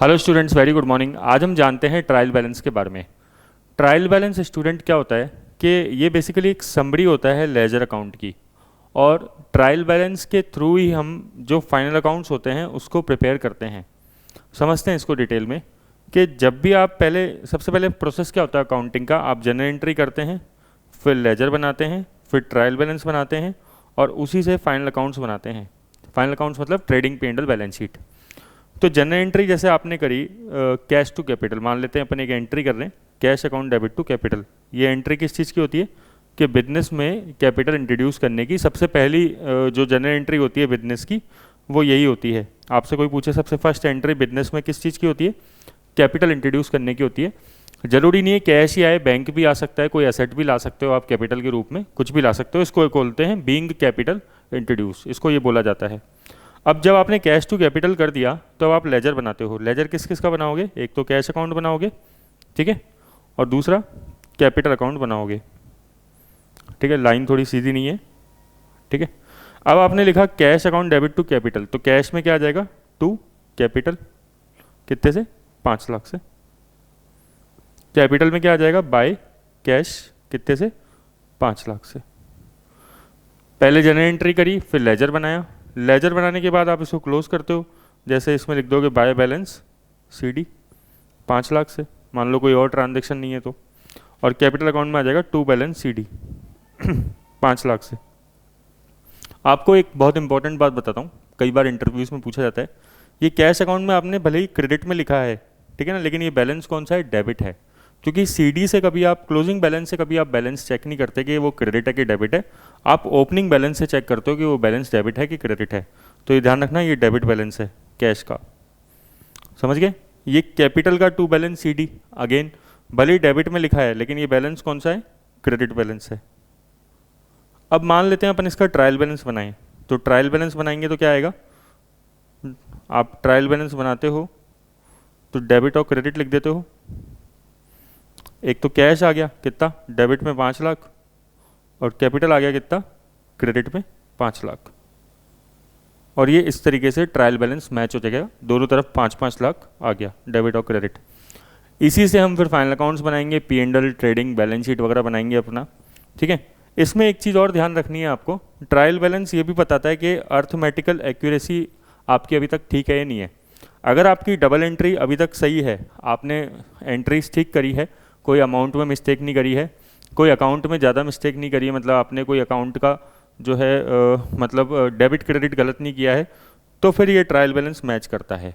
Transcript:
Hello students, very good morning. आज हम जानते हैं ट्रायल बैलेंस के बारे में। ट्रायल बैलेंस स्टूडेंट क्या होता है कि ये बेसिकली एक समरी होता है लेजर अकाउंट की, और ट्रायल बैलेंस के थ्रू ही हम जो फाइनल अकाउंट्स होते हैं उसको प्रिपेयर करते हैं। समझते हैं इसको डिटेल में कि जब भी आप सबसे पहले प्रोसेस क्या होता है अकाउंटिंग का, आप जनरल एंट्री करते हैं, फिर लेजर बनाते हैं, फिर ट्रायल बैलेंस बनाते हैं और उसी से फाइनल अकाउंट्स बनाते हैं। फाइनल अकाउंट्स मतलब ट्रेडिंग P&L बैलेंस शीट। तो जनरल एंट्री जैसे आपने करी कैश टू कैपिटल, मान लेते हैं अपन एक एंट्री कर रहे हैं cash account debit to capital. ये एंट्री किस चीज़ की होती है कि बिजनेस में कैपिटल इंट्रोड्यूस करने की सबसे पहली जो जनरल एंट्री होती है बिजनेस की, वो यही होती है। आपसे कोई पूछे सबसे फर्स्ट एंट्री बिजनेस में किस चीज़ की होती है, कैपिटल इंट्रोड्यूस करने की होती है। जरूरी नहीं है कैश ही आए, बैंक भी आ सकता है, कोई एसेट भी ला सकते हो आप कैपिटल के रूप में, कुछ भी ला सकते हो। इसको बोलते हैं बीइंग कैपिटल इंट्रोड्यूस, इसको ये बोला जाता है। अब जब आपने कैश टू कैपिटल कर दिया तो अब आप लेजर बनाते हो। लेजर किस किस का बनाओगे, एक तो कैश अकाउंट बनाओगे, ठीक है, और दूसरा कैपिटल अकाउंट बनाओगे, ठीक है। लाइन थोड़ी सीधी नहीं है, ठीक है। अब आपने लिखा cash account debit to capital, तो कैश में क्या आ जाएगा टू कैपिटल, कितने से 5 लाख से। कैपिटल में क्या आ जाएगा बाय कैश, कितने से 5 लाख से। पहले जनरल एंट्री करी, फिर लेजर बनाया। लेजर बनाने के बाद आप इसको क्लोज करते हो, जैसे इसमें लिख दोगे बाय बैलेंस CD 5 लाख से, मान लो कोई और ट्रांजेक्शन नहीं है तो। और कैपिटल अकाउंट में आ जाएगा टू बैलेंस CD 5 लाख से। आपको एक बहुत इंपॉर्टेंट बात बताता हूँ, कई बार इंटरव्यूज़ में पूछा जाता है, ये कैश अकाउंट में आपने भले ही क्रेडिट में लिखा है, ठीक है ना, लेकिन ये बैलेंस कौन सा है, डेबिट है। क्योंकि CD से कभी आप क्लोजिंग बैलेंस से कभी आप बैलेंस चेक नहीं करते कि वो क्रेडिट है कि डेबिट है, आप ओपनिंग बैलेंस से चेक करते हो कि वो बैलेंस डेबिट है कि क्रेडिट है। तो ये ध्यान रखना, ये डेबिट बैलेंस है कैश का, समझ गए। ये कैपिटल का टू बैलेंस CD अगेन भले ही डेबिट में लिखा है, लेकिन ये बैलेंस कौन सा है, क्रेडिट बैलेंस है। अब मान लेते हैं अपन इसका ट्रायल बैलेंस बनाएं, तो ट्रायल बैलेंस बनाएंगे तो क्या आएगा, आप ट्रायल बैलेंस बनाते हो तो डेबिट और क्रेडिट लिख देते हो। एक तो कैश आ गया कितना, डेबिट में 5 लाख, और कैपिटल आ गया कितना, क्रेडिट में 5 लाख। और ये इस तरीके से ट्रायल बैलेंस मैच हो जाएगा, दोनों तरफ 5-5 लाख आ गया, डेबिट और क्रेडिट। इसी से हम फिर फाइनल अकाउंट्स बनाएंगे, P&L ट्रेडिंग बैलेंस शीट वगैरह बनाएंगे अपना, ठीक है। इसमें एक चीज़ और ध्यान रखनी है आपको, ट्रायल बैलेंस ये भी बताता है कि अर्थमेटिकल एक्यूरेसी आपकी अभी तक ठीक है या नहीं है। अगर आपकी डबल एंट्री अभी तक सही है, आपने एंट्रीज ठीक करी है, कोई अमाउंट में मिस्टेक नहीं करी है, कोई अकाउंट में ज़्यादा मिस्टेक नहीं करी है, मतलब आपने कोई अकाउंट का जो है मतलब डेबिट क्रेडिट गलत नहीं किया है, तो फिर ये ट्रायल बैलेंस मैच करता है।